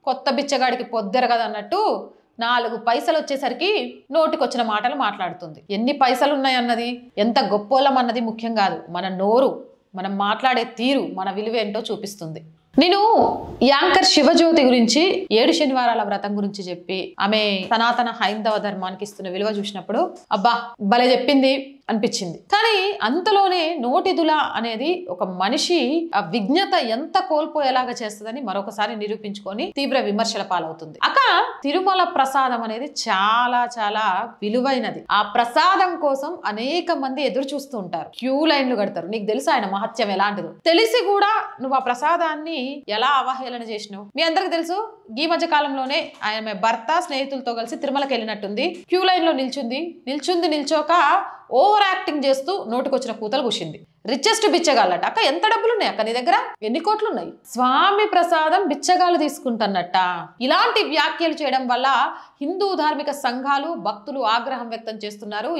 కొత్త బిచ్చగాడికి పొద్దెరగదు అన్నట్టు 4 పైసలు వచ్చేసరికి నోటికొచ్చిన మాటలు మాట్లాడుతుంది. ఎన్ని పైసలు ఉన్నాయన్నది, ఎంత గొప్పోళ్ళం అన్నది ముఖ్యం కాదు. మన నోరు, మనం మాట్లాడే తీరు మన విలువ ఏంటో చూపిస్తుంది. నేను యాంకర్ శివజ్యోతి గురించి 7 శనివారాల వ్రతం గురించి చెప్పి ఆమె సనాతన హైందవ ధర్మానికి ఇస్తున్న విలువ చూసినప్పుడు అబ్బా భలే చెప్పింది అనిపించింది. కానీ అంతలోనే నోటిదుల అనేది ఒక మనిషి ఆ విజ్ఞత ఎంత కోల్పోయేలాగా చేస్తుందని మరొకసారి నిరూపించుకొని తీవ్ర విమర్శల పాలవుతుంది. తిరుమల ప్రసాదం అనేది చాలా చాలా విలువైనది. ఆ ప్రసాదం కోసం అనేక మంది ఎదురు చూస్తూ ఉంటారు, క్యూ లైన్లు కడతారు. నీకు తెలుసు ఆయన మహత్యం ఎలాంటిదో. తెలిసి కూడా నువ్వు ఆ ప్రసాదాన్ని ఎలా అవహేళన చేసినావు? మీ అందరికి తెలుసు, ఈ మధ్య కాలంలోనే ఆయన భర్త స్నేహితులతో కలిసి తిరుమలకి వెళ్ళినట్టుంది. క్యూ లైన్ లో నిల్చోక ఓవర్ యాక్టింగ్ చేస్తూ నోటికొచ్చిన కూతలు కూసింది. రిచెస్ట్ బిచ్చగాళ్ళట. అక్క ఎంత డబ్బులు ఉన్నాయి అక్క నీ దగ్గర? ఎన్ని కోట్లు ఉన్నాయి? స్వామి ప్రసాదం బిచ్చగాళ్ళు తీసుకుంటున్నట్ట. ఇలాంటి వ్యాఖ్యలు చేయడం వల్ల హిందూ ధార్మిక సంఘాలు, భక్తులు ఆగ్రహం వ్యక్తం చేస్తున్నారు.